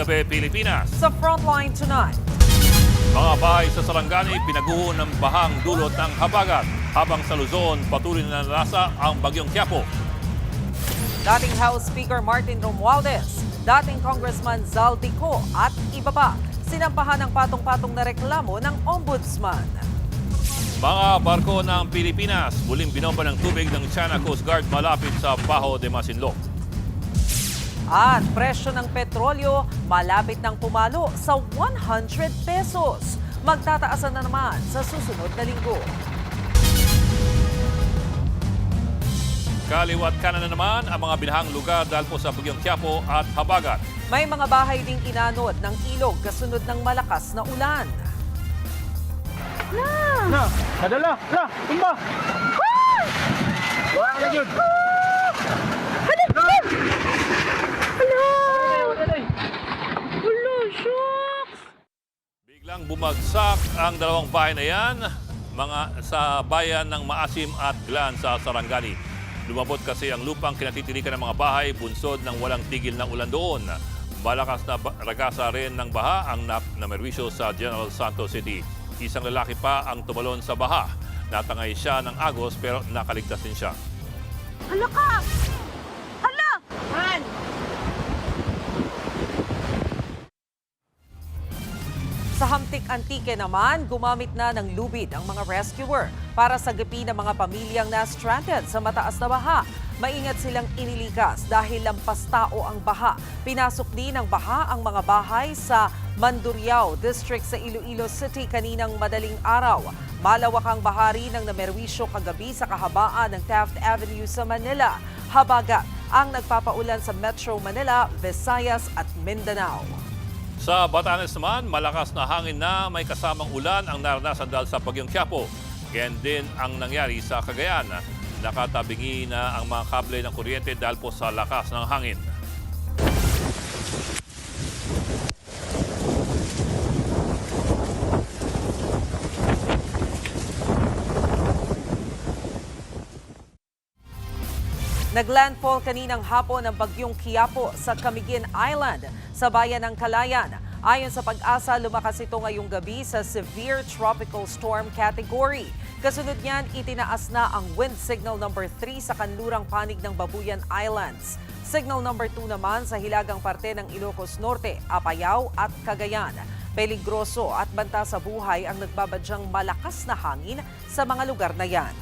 Gabi, Pilipinas. Sa Frontline tonight, Mga bahay sa Sarangani pinaguho ng bahang dulot ng habagat. Habang sa Luzon, patuloy na narasa ang bagyong Quiapo. dating House Speaker Martin Romualdez, dating Congressman Zaldico at iba pa, sinampahan ng patong-patong na reklamo ng Ombudsman. Mga barko ng Pilipinas, muling binomba ng tubig ng China Coast Guard malapit sa Bajo de Masinloc. At presyo ng petrolyo malapit ng pumalo sa 100 pesos. Magtataasan na naman sa susunod na linggo. Kaliwat kanan na naman ang mga binahang lugar dahil po sa bagyong Quiapo at habagat. May mga bahay ding inanod ng ilog kasunod ng malakas na ulan. Na, nadala, na, tumba. Wala na yun. Biglang bumagsak ang dalawang bahay na yan sa bayan ng Maasim at Glan sa Sarangani. Lumabot kasi ang lupang kinatitirikan ng mga bahay bunsod ng walang tigil na ulan doon. Malakas na ragasa rin ng baha ang namerwisyo sa General Santos City. Isang lalaki pa ang tumalon sa baha. Natangay siya ng agos pero nakaligtas din siya. Hala ka! Hala! Han! Sa Hamtik Antique naman, gumamit na ng lubid ang mga rescuer para sagipin ang mga pamilyang na-stranded sa mataas na baha. Maingat silang inilikas dahil lampas tao ang baha. Pinasok din ng baha ang mga bahay sa Mandurriao District sa Iloilo City kaninang madaling araw. Malawak ang bahari ng namerwisyo kagabi sa kahabaan ng Taft Avenue sa Manila. Habagat ang nagpapaulan sa Metro Manila, Visayas at Mindanao. Sa Batanes naman, malakas na hangin na may kasamang ulan ang naranasan dahil sa bagyong Quiapo. Yan din ang nangyari sa Cagayan. Nakatabingi na ang mga kable ng kuryente dahil po sa lakas ng hangin. Naglandfall kaninang hapon ang bagyong Quiapo sa Camiguin Island sa bayan ng Calayan. Ayon sa Pag-asa, lumakas ito ngayong gabi sa Severe Tropical Storm category. Kasunod niyan, itinaas na ang wind signal number 3 sa kanlurang panig ng Babuyan Islands. Signal number 2 naman sa hilagang parte ng Ilocos Norte, Apayao at Cagayan. Peligroso at banta sa buhay ang nagbabadyang malakas na hangin sa mga lugar na yan.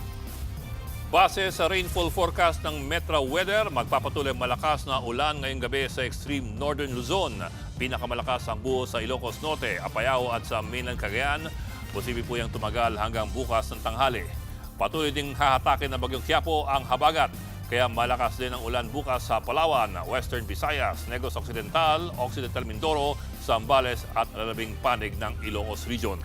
Base sa rainfall forecast ng Metro Weather, magpapatuloy malakas na ulan ngayong gabi sa extreme northern Luzon. Pinakamalakas ang buho sa Ilocos Norte, Apayao at sa mainland Cagayan. Posible po yung tumagal hanggang bukas ng tanghali. Patuloy ding hahatakin ng bagyong Quiapo ang habagat. Kaya malakas din ang ulan bukas sa Palawan, Western Visayas, Negros Occidental, Occidental Mindoro, Zambales at lalabing panig ng Ilocos Region.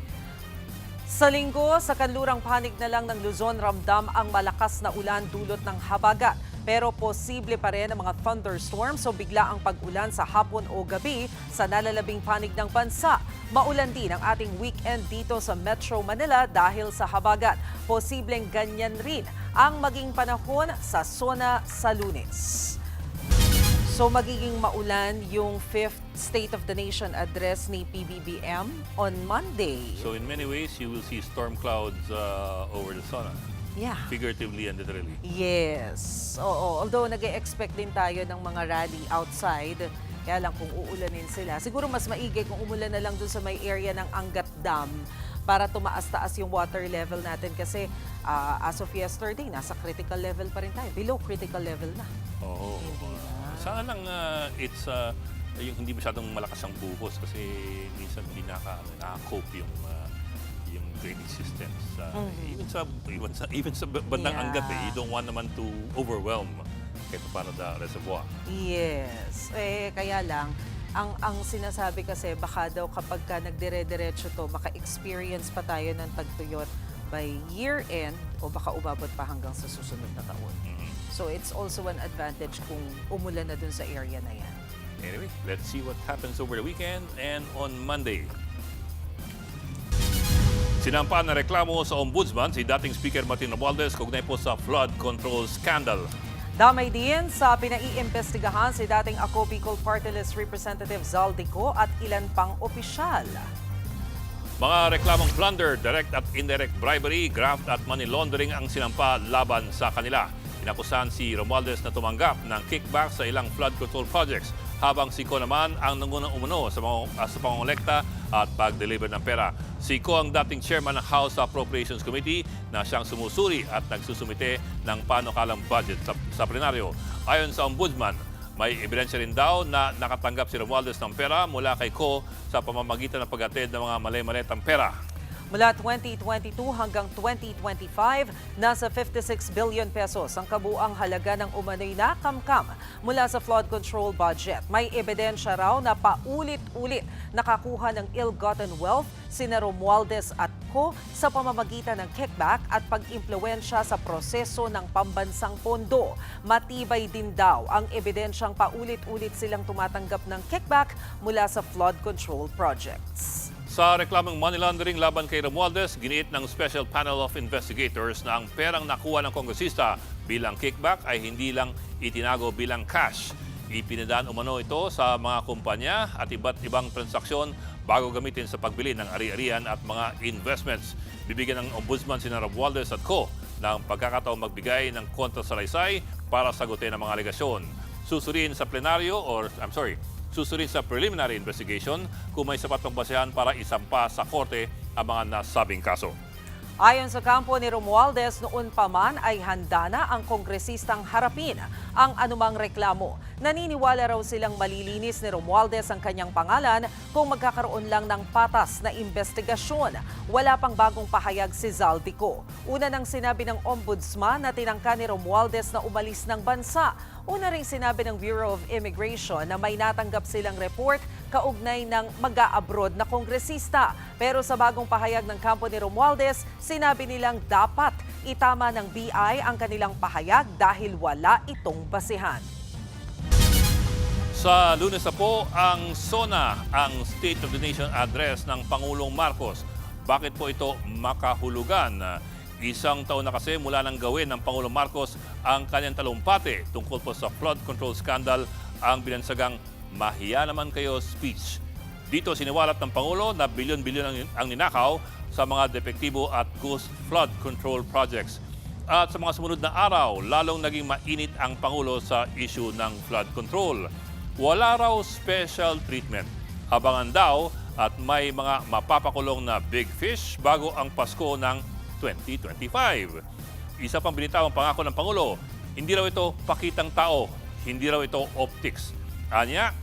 Sa linggo, sa kanlurang panig na lang ng Luzon, ramdam ang malakas na ulan dulot ng habagat. Pero posible pa rin ang mga thunderstorms o bigla ang pag-ulan sa hapon o gabi sa nalalabing panig ng bansa. Maulan din ang ating weekend dito sa Metro Manila dahil sa habagat. Posibleng ganyan rin ang maging panahon sa zona sa Lunes. So magiging maulan yung 5th State of the Nation address ni PBBM on Monday. So in many ways, you will see storm clouds over the zona. Yeah. Figuratively and literally. Yes. Oo. Although nag-expect din tayo ng mga rally outside, kaya lang kung uulanin sila. Siguro mas maigi kung umulan na lang dun sa may area ng Angat Dam para tumaas-taas yung water level natin kasi as of yesterday, nasa critical level pa rin tayo. Below critical level na. Oo. Sana lang yung hindi masyadong malakas ang buhos kasi minsan hindi naka-cope yung drainage systems. Even sa bandang Yeah. Angat, you don't want naman to overwhelm kahit paano the reservoir. Yes. Kaya lang, ang sinasabi kasi baka daw kapag ka nagdire-diretso to, maka-experience pa tayo ng tagtuyot by year-end o baka umabot pa hanggang sa susunod na taon. So it's also an advantage kung umulan na dun sa area na yan. Anyway, let's see what happens over the weekend and on Monday. Sinampa na reklamo sa Ombudsman si dating Speaker Martin Romualdez kaugnay po sa flood control scandal. Damay din sa pinaiimbestigahan si dating Ako Bicol Party List Representative Zaldico at ilan pang opisyal. Mga reklamong plunder, direct at indirect bribery, graft at money laundering ang sinampa laban sa kanila. Inakusahan si Romualdez na tumanggap ng kickback sa ilang flood control projects, habang si Ko naman ang nangunang umano sa pangongolekta at pag-deliver ng pera. Si Ko ang dating chairman ng House Appropriations Committee na siyang sumusuri at nagsusumite ng panukalang budget sa plenaryo. Ayon sa ombudsman, may ebidensya rin daw na nakatanggap si Romualdez ng pera mula kay Ko sa pamamagitan ng pag-atid ng mga mali-malitang pera. Mula 2022 hanggang 2025, nasa 56 billion pesos ang kabuang halaga ng umano'y nakamkam mula sa flood control budget. May ebidensya raw na paulit-ulit nakakuha ng ill-gotten wealth sina Romualdez at Ko sa pamamagitan ng kickback at pag-impluwensya sa proseso ng pambansang pondo. Matibay din daw ang ebidensyang paulit-ulit silang tumatanggap ng kickback mula sa flood control projects. Sa reklamong money laundering laban kay Romualdez, giniit ng Special Panel of Investigators na ang perang nakuha ng kongresista bilang kickback ay hindi lang itinago bilang cash. Ipinadaan umano ito sa mga kumpanya at iba't ibang transaksyon bago gamitin sa pagbili ng ari-arian at mga investments. Bibigyan ng ombudsman sina Romualdez at Ko ng pagkakataong magbigay ng kontrasalaysay para sagutin ang mga alegasyon. Susuriin sa preliminary investigation kung may sapat ng basehan para isampa sa korte ang mga nasabing kaso. Ayon sa kampo ni Romualdez, noon pa man ay handa na ang kongresistang harapin ang anumang reklamo. Naniniwala raw silang malilinis ni Romualdez ang kanyang pangalan kung magkakaroon lang ng patas na investigasyon. Wala pang bagong pahayag si Zaldico. Una nang sinabi ng ombudsman na tinangka ni Romualdez na umalis ng bansa. Una ring sinabi ng Bureau of Immigration na may natanggap silang report kaugnay ng mag-a-abroad na kongresista. Pero sa bagong pahayag ng kampo ni Romualdez, sinabi nilang dapat itama ng BI ang kanilang pahayag dahil wala itong basihan. Sa Lunes na po, ang SONA, ang State of the Nation Address ng Pangulong Marcos. Bakit po ito makahulugan? Isang taon na kasi mula nang gawin ng Pangulong Marcos ang kanyang talumpati tungkol po sa flood control scandal, ang binansagang "Mahiya naman kayo" speech. Dito siniwalat ng Pangulo na bilyon-bilyon ang ninakaw sa mga depektibo at ghost flood control projects. At sa mga sumunod na araw, lalong naging mainit ang Pangulo sa issue ng flood control. Wala raw special treatment. Abangan daw at may mga mapapakulong na big fish bago ang Pasko ng 2025. Isa pang binitawang pangako ng Pangulo, hindi raw ito pakitang tao, hindi raw ito optics. Anya,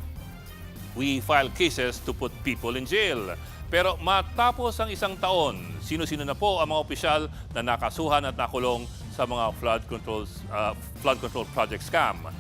we file cases to put people in jail. Pero matapos ang isang taon, sino-sino na po ang mga opisyal na nakasuhan at nakulong sa mga flood control project scam?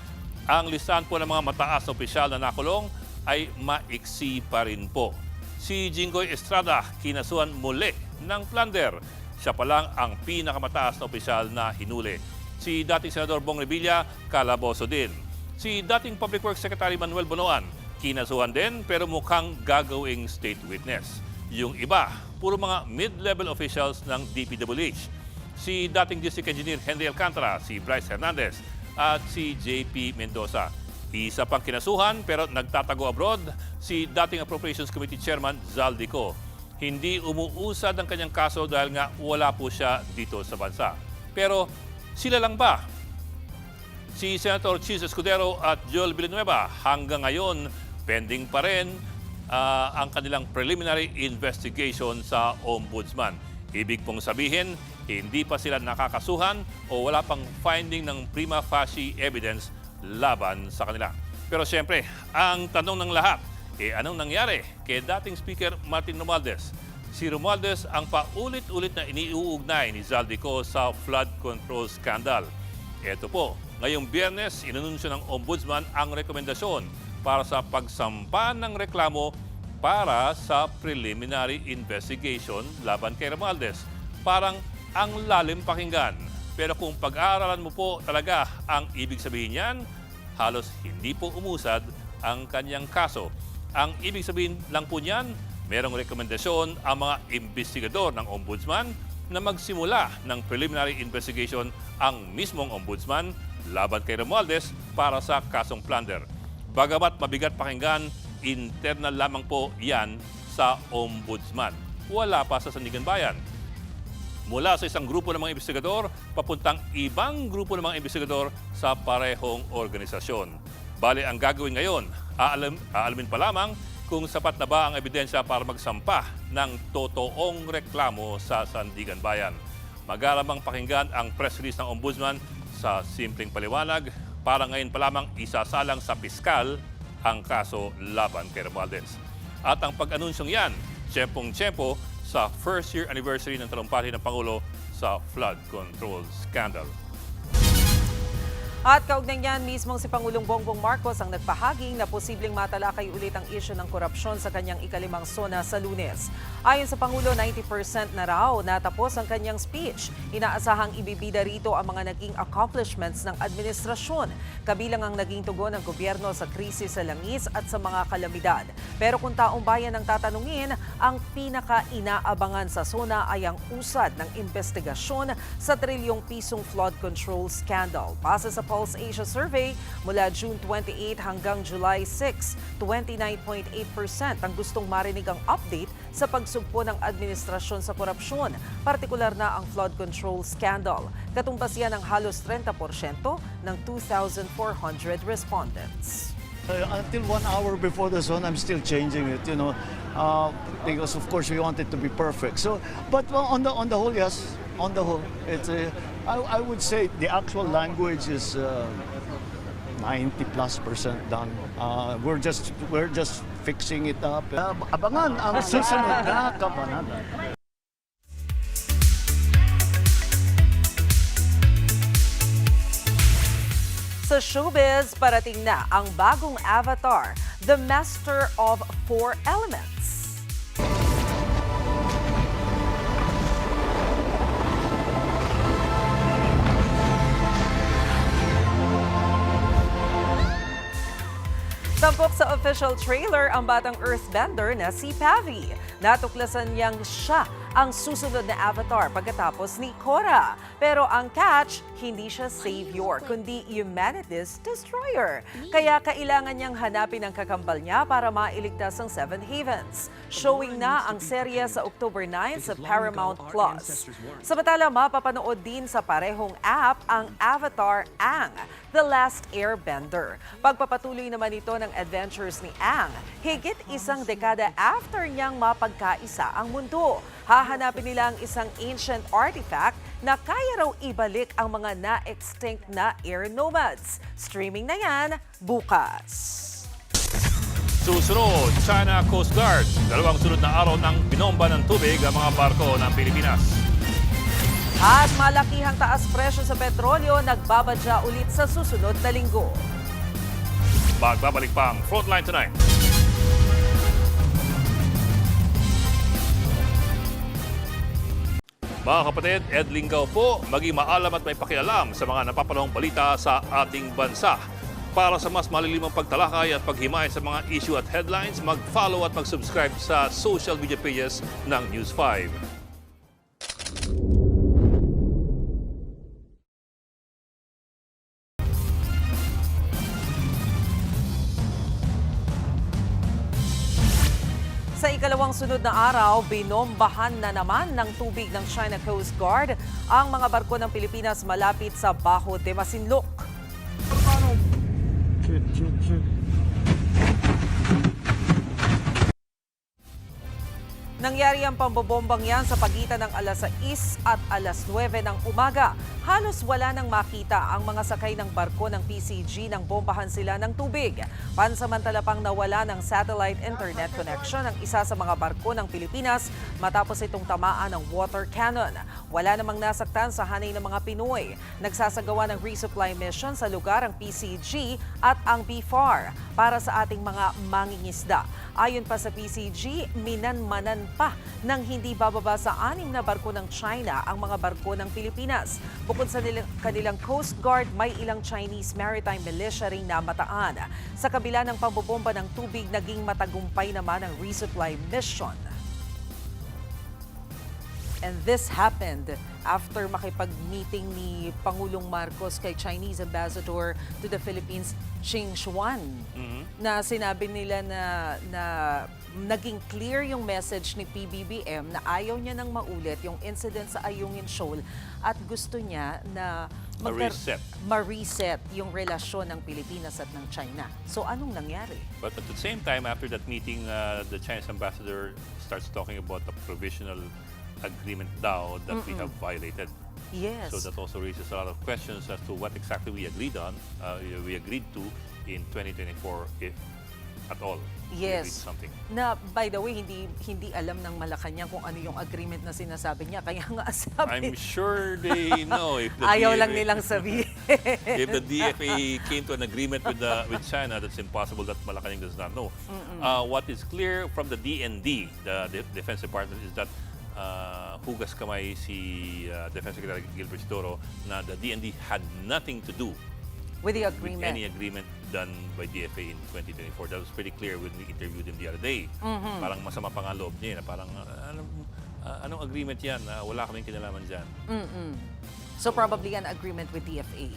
Ang listahan po ng mga mataas na opisyal na nakulong ay maiksi pa rin po. Si Jinggoy Estrada, kinasuhan muli ng plunder. Siya pa lang ang pinakamataas na opisyal na hinuli. Si dating Senador Bong Revilla, kalaboso din. Si dating Public Works Secretary Manuel Bonoan, kinasuhan din pero mukhang gagawing state witness. Yung iba, puro mga mid-level officials ng DPWH. Si dating District Engineer Henry Alcantara, si Bryce Hernandez, at si JP Mendoza. Isa pang kinasuhan pero nagtatago abroad, si dating Appropriations Committee Chairman Zaldico. Hindi umuusad ang kanyang kaso dahil nga wala po siya dito sa bansa. Pero sila lang ba? Si Senator Chis Escudero at Joel Villanueva hanggang ngayon pending pa rin ang kanilang preliminary investigation sa ombudsman. Ibig pong sabihin, hindi pa sila nakakasuhan o wala pang finding ng prima facie evidence laban sa kanila. Pero siyempre, ang tanong ng lahat, anong nangyari kay dating Speaker Martin Romualdez? Si Romualdez ang paulit-ulit na iniuugnay ni Zaldico sa flood control scandal. Ito po, ngayong Biyernes, inanunsyo ng Ombudsman ang rekomendasyon para sa pagsampa ng reklamo para sa preliminary investigation laban kay Romualdez. Parang ang lalim pakinggan. Pero kung pag-aaralan mo po talaga ang ibig sabihin niyan, halos hindi po umusad ang kanyang kaso. Ang ibig sabihin lang po niyan, merong rekomendasyon ang mga investigador ng Ombudsman na magsimula ng preliminary investigation ang mismong ombudsman laban kay Romualdez para sa kasong plunder. Bagamat mabigat pakinggan, internal lamang po yan sa ombudsman. Wala pa sa Sandigan Bayan. Mula sa isang grupo ng mga investigador, papuntang ibang grupo ng mga investigador sa parehong organisasyon. Bale, ang gagawin ngayon, aalamin pa lamang kung sapat na ba ang ebidensya para magsampa ng totoong reklamo sa Sandigan Bayan. Magaramang pakinggan ang press release ng ombudsman sa simpleng paliwanag para ngayon pa lamang isasalang sa piskal ang kaso laban kay Romualdez. At ang pag-anunsyong yan, tiyempong-tiyempo sa first year anniversary ng talumpati ng Pangulo sa flood control scandal. At kaugnay niyan, mismong si Pangulong Bongbong Marcos ang nagpahaging na posibleng matalakay ulit ang isyu ng korupsyon sa kanyang ikalimang sona sa Lunes. Ayon sa Pangulo, 90% na raw natapos ang kanyang speech. Inaasahang ibibida rito ang mga naging accomplishments ng administrasyon, kabilang ang naging tugon ng gobyerno sa krisis sa langis at sa mga kalamidad. Pero kung taong bayan ang tatanungin, ang pinaka-inaabangan sa sona ay ang usad ng investigasyon sa trilyong pisong flood control scandal. Base sa Pulse Asia Survey, mula June 28 hanggang July 6, 29.8% ang gustong marinig ang update sa pagsugpo ng administrasyon sa korupsyon, partikular na ang flood control scandal. Katumbas yan ng halos 30% ng 2,400 respondents. Until 1 hour before the zone, I'm still changing it, because of course we want it to be perfect. So, but on the whole, yes, on the whole, it's I would say the actual language is 90+% done. We're just fixing it up. Abangan ang susunod na kabanata. Sa showbiz, parating na ang bagong avatar, the Master of Four Elements. Tampok sa official trailer ang batang earthbender na si Pavi. Natuklasan niyang siya ang susunod na avatar pagkatapos ni Korra. Pero ang catch, hindi siya savior, kundi humanity's destroyer. Kaya kailangan niyang hanapin ang kakambal niya para mailigtas ang Seven Havens. Showing na ang serye sa October 9 sa Paramount Plus. Samantala, mapapanood din sa parehong app ang Avatar Aang, The Last Airbender. Pagpapatuloy naman ito ng adventures ni Aang, higit isang dekada after niyang mapagkaisa ang mundo. Hahanapin nila ang isang ancient artifact na kaya raw ibalik ang mga na-extinct na air nomads. Streaming na yan bukas. Susunod, China Coast Guard. Dalawang sunod na araw ng binomba ng tubig ang mga barko ng Pilipinas. At malakihang taas presyo sa petrolyo, nagbabadya ulit sa susunod na linggo. Magbabalik pa ang Frontline Tonight. Mga kapatid, Ed Lingaw po, maging maalam at may pakialam sa mga napapanahong balita sa ating bansa. Para sa mas malilimang pagtalakay at paghimay sa mga issue at headlines, mag-follow at mag-subscribe sa social media pages ng News 5. Sa ikalawang sunod na araw, binombahan na naman ng tubig ng China Coast Guard ang mga barko ng Pilipinas malapit sa Bajo de Masinloc. Nangyari ang pambobombang yan sa pagitan ng alas 6 at alas 9 ng umaga. Halos wala nang makita ang mga sakay ng barko ng PCG nang bombahan sila ng tubig. Pansamantala pang nawala ng satellite internet connection ang isa sa mga barko ng Pilipinas matapos itong tamaan ng water cannon. Wala namang nasaktan sa hanay ng mga Pinoy. Nagsasagawa ng resupply mission sa lugar ang PCG at ang BFAR para sa ating mga mangingisda. Ayon pa sa PCG, minanmanan pa nang hindi bababa sa 6 na barko ng China ang mga barko ng Pilipinas. Bukod sa kanilang Coast Guard, may ilang Chinese maritime militia ring namataan. Sa kabila ng pambobomba ng tubig, naging matagumpay naman ang resupply mission. And this happened after makipag-meeting ni Pangulong Marcos kay Chinese Ambassador to the Philippines, Xing Xuan, na sinabi nila na naging clear yung message ni PBBM na ayaw niya nang maulit yung incident sa Ayungin Shoal at gusto niya na ma-reset yung relasyon ng Pilipinas at ng China. So anong nangyari? But at the same time, after that meeting, the Chinese ambassador starts talking about the provisional agreement daw that we have violated. Yes. So that also raises a lot of questions as to what exactly we agreed on, we agreed to in 2024, if at all. We agreed Yes. something. Na, by the way, hindi alam ng Malacanang kung ano yung agreement na sinasabi niya. Kaya nga sabi, I'm sure they know if the ayaw lang DFA nilang sabihin. if the DFA came to an agreement with China, that's impossible that Malacanang does not know. What is clear from the DND, the Defense Department, is that hugas kamay si Defense Secretary Gilbert Sidoro na the DND had nothing to do With the with agreement. any agreement done by DFA in 2024. That was pretty clear when we interviewed him the other day. Parang masama pa nga loob niya, na parang anong agreement yan? Wala kaming kinalaman dyan. So probably an agreement with DFA.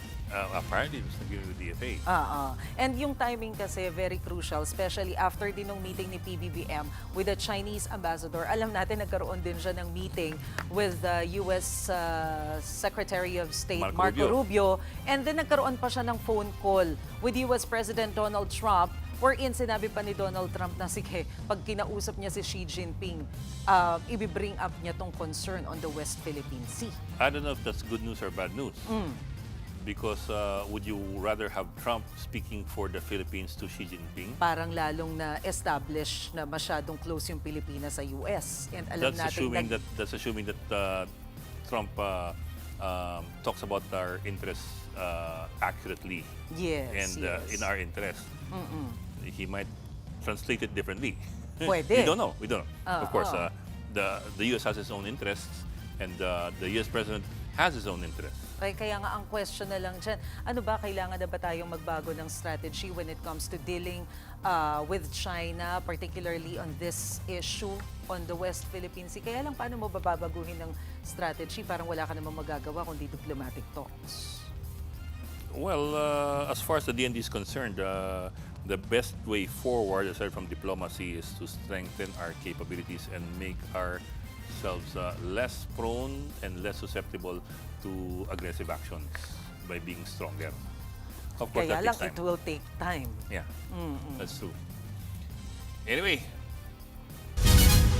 Apparently, it was agreement with DFA. And yung timing kasi very crucial, especially after din ng meeting ni PBBM with the Chinese ambassador. Alam natin nagkaroon din siya ng meeting with the US Secretary of State Marco Rubio. And then nagkaroon pa siya ng phone call with US President Donald Trump, wherein sinabi pa ni Donald Trump na sige, pag kinausap niya si Xi Jinping, i-bring up niya tong concern on the West Philippine Sea. I don't know if that's good news or bad news. Because would you rather have Trump speaking for the Philippines to Xi Jinping? Parang lalong na-establish na masyadong close yung Pilipinas sa US. And alam That's assuming that Trump talks about our interests accurately Yes, and yes. in our interest. He might translate it differently. Pwede. We don't know. Of course, oo. the US has its own interests, and the US president has his own interests. Kaya nga ang question na lang dyan, ano ba, kailangan na ba tayong magbago ng strategy when it comes to dealing with China, particularly on this issue on the West Philippine Sea? Kaya lang, paano mo babaguhin ng strategy? Parang wala ka namang magagawa kundi diplomatic talks. Well, as far as the DND is concerned, the best way forward, aside from diplomacy, is to strengthen our capabilities and make ourselves less prone and less susceptible to aggressive actions by being stronger. Of course, Kaya that lang, takes it time. will take time. Yeah, that's true. Anyway,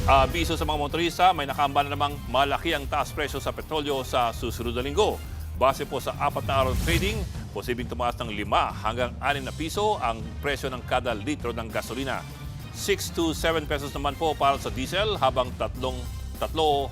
abiso sa mga motorista, may nakaamba na namang malaki ang taas presyo sa petrolyo sa susunod na linggo. Base po sa 4 na araw trading, posibleng tumaas ng 5 hanggang 6 na piso ang presyo ng kada litro ng gasolina. 6 to 7 pesos naman po para sa diesel, habang 3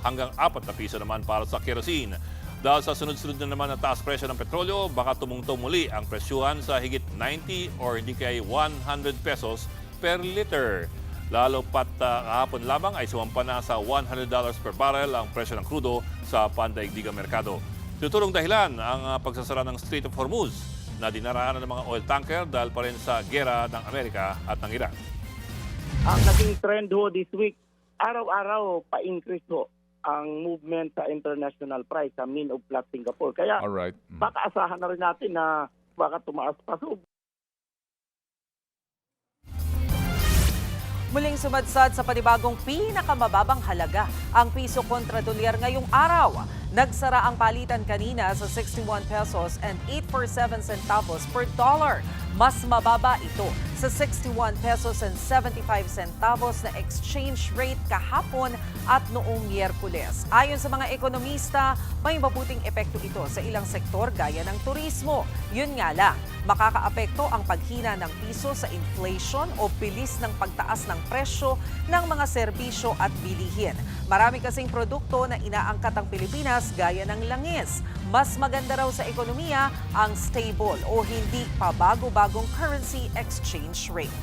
hanggang 4 na piso naman para sa kerosene. Dahil sa sunod-sunod na naman na taas presyo ng petrolyo, baka tumungtong muli ang presyuhan sa higit 90 or hindi kaya 100 pesos per liter. Lalo pat kahapon lamang ay sumampa na sa $100 per barrel ang presyo ng krudo sa pandaigdigang merkado. Tuturong dahilan ang pagsasara ng Strait of Hormuz na dinaraanan ng mga oil tanker dahil pa rin sa gera ng Amerika at ng Iran. Ang naging trend ho this week, araw-araw pa-increase ho ang movement sa international price sa Min of Flat Singapore. Kaya Alright. baka asahan na rin natin na baka tumaas pa. So, Muling sumadsad sa panibagong pinakamababang halaga ang piso kontra dolyar ngayong araw. Nagsara ang palitan kanina sa 61 pesos and 847 centavos per dollar. Mas mababa ito sa 61 pesos and 75 centavos na exchange rate kahapon at noong Miyerkules. Ayon sa mga ekonomista, may mabuting epekto ito sa ilang sektor gaya ng turismo. Yun nga lang, makakaapekto ang paghina ng piso sa inflation o bilis ng pagtaas ng presyo ng mga serbisyo at bilihin. Marami kasing produkto na inaangkat ang Pilipinas gaya ng langis. Mas maganda raw sa ekonomiya ang stable o hindi pabago-bagong currency exchange rate.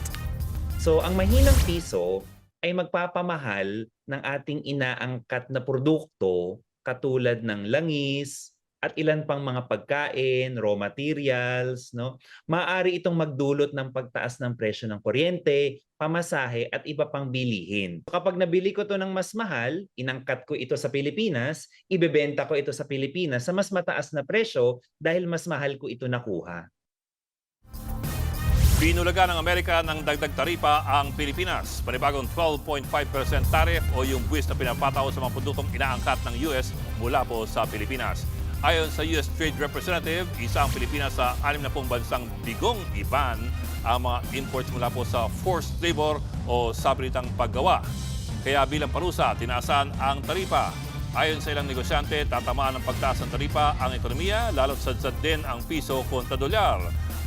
So, ang mahinang piso ay magpapamahal ng ating inaangkat na produkto katulad ng langis at ilan pang mga pagkain, raw materials, no? Maaari itong magdulot ng pagtaas ng presyo ng kuryente, pamasahe at iba pang bilihin. Kapag nabili ko to ng mas mahal, inangkat ko ito sa Pilipinas, ibebenta ko ito sa Pilipinas sa mas mataas na presyo dahil mas mahal ko ito nakuha. Pinulagan ng Amerika ng dagdag taripa ang Pilipinas. Panibagong 12.5% tariff o yung buwis na pinapataw sa mga produktong inaangkat ng US mula po sa Pilipinas. Ayon sa US Trade Representative, isa ang Pilipinas sa 60 bansang bigong iban ang mga imports mula po sa forced labor o sabritang paggawa. Kaya bilang parusa, tinaasan ang taripa. Ayon sa ilang negosyante, tatamaan ng pagtaas ng taripa ang ekonomiya, lalo't sadsad din ang piso kontra dolyar.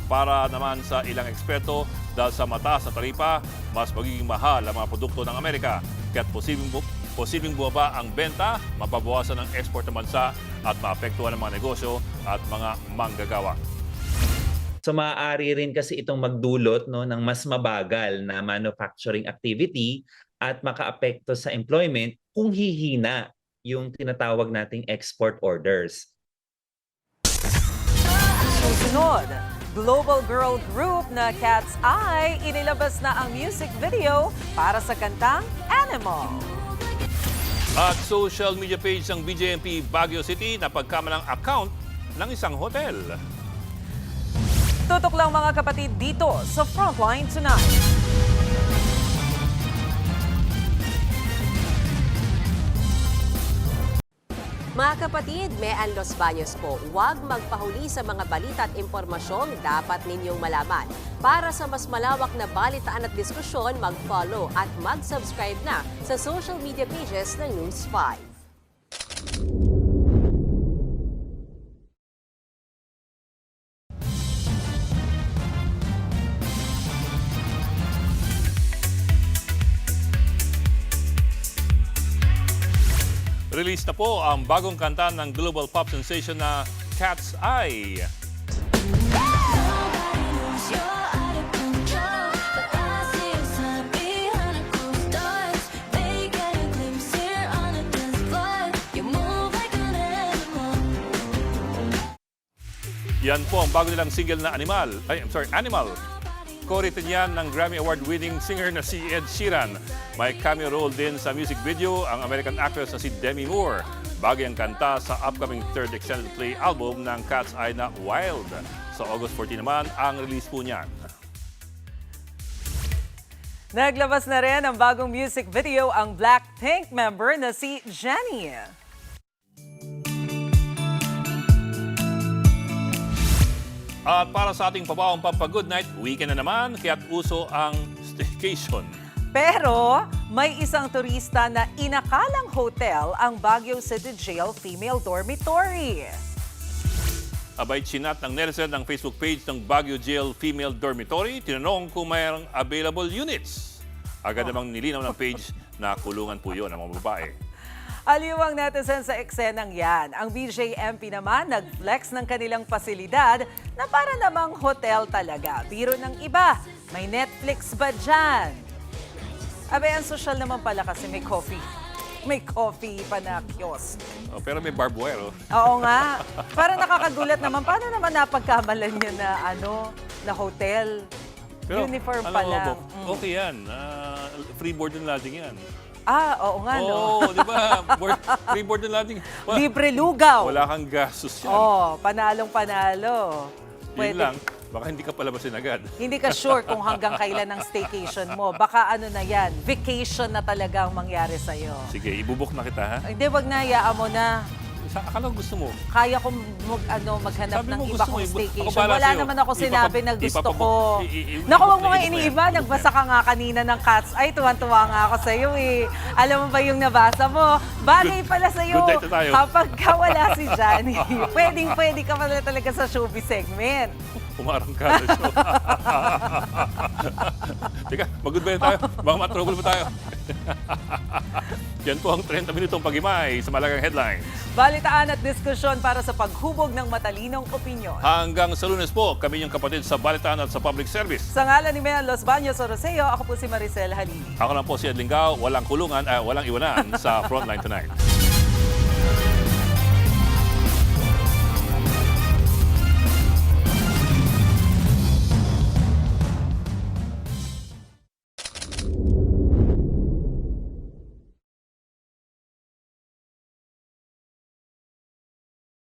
Para naman sa ilang eksperto, dahil sa mataas na taripa, mas magiging mahal ang mga produkto ng Amerika. Kaya't posibleng bumaba ang benta, mababawasan ang export ng bansa at maapektuhan ang mga negosyo at mga manggagawa. So maaari rin kasi itong magdulot, no, ng mas mabagal na manufacturing activity at makaapekto sa employment kung hihina yung tinatawag nating export orders. Susunod, global girl group na Cat's Eye inilabas na ang music video para sa kantang Animal. At social media page ng BJMP Baguio City na pagkamalang account ng isang hotel. Tutok lang mga kapatid dito sa Frontline Tonight. Mga kapatid, Mean Los Baños po, huwag magpahuli sa mga balita at impormasyong dapat ninyong malaman. Para sa mas malawak na balitaan at diskusyon, mag-follow at mag-subscribe na sa social media pages ng News 5. Release na po ang bagong kanta ng global pop sensation na Cat's Eye. Yan po ang bago nilang single na Animal. Co-written yan ng Grammy Award-winning singer na si Ed Sheeran. May cameo role din sa music video ang American actress na si Demi Moore. Bagay ang kanta sa upcoming third extended play album ng Cat's Eye na Wild. Sa August 14 naman ang release po niyan. Naglabas na rin ang bagong music video ang Blackpink member na si Jennie. At para sa ating pabawang pampag-good night, weekend na naman, kaya't uso ang staycation. Pero may isang turista na inakalang hotel ang Baguio City Jail Female Dormitory. Abay chinat ng netizen ng Facebook page ng Baguio Jail Female Dormitory, tinanong kung mayroong available units. Agad namang nilinaw ng page na kulungan po yun ang mga babae. Aliw ang netizen sa eksenang yan. Ang BJMP naman nag-flex ng kanilang pasilidad na para namang hotel talaga. Biro ng iba, may Netflix ba dyan? Abay, ang social naman pala kasi may coffee. May coffee pa na kiosk. Oh, pero may barbed wire. Oh. Oo nga. Para nakakagulat naman. Paano naman napagkamalan niya na na hotel? Uniform pa lang. Okay yan. Free board and lodging yan. Oo nga, no? Oo, di ba? Free board and lodging. Libre lugaw. Wala kang gastos yan. Panalong-panalo. Yun lang. Baka hindi ka palabasin agad. Hindi ka sure kung hanggang kailan ang staycation mo. Baka na yan, vacation na talaga ang mangyari sa'yo. Sige, ibubuk na kita, ha? Hindi, wag na, hayaan mo na. Akala ko gusto mo. Kaya kong maghanap Sabi ng mo iba gusto kong mo, staycation. ako bahala Wala sa'yo. naman ako sinabi na gusto ko. Naku, Naku, wag mo nga ibubuk na iniiba. yan. Nagbasa ka nga kanina ng Cat's Eye. Tuwan-tuwa nga ako sa'yo eh. Alam mo ba yung nabasa mo? Bagay pala sa'yo. Good night na tayo. Kapag wala si Johnny, pwedeng-pwede ka pala talaga sa showbiz segment. Pumarang ka sa show. Teka, mag-goodbye na tayo. Baka matrouble pa tayo. Yan po ang 30 minutong pag-imay sa Malagang Headlines. Balitaan at diskusyon para sa paghubog ng matalinong opinyon. Hanggang sa Lunes po, kami yung kapatid sa Balitaan at sa Public Service. Sa ngalan ni Mean Los Baños Oroseo, ako po si Maricel Halili. Ako lang po si Ed Lingao, walang kulungan, walang iwanan sa Frontline Tonight.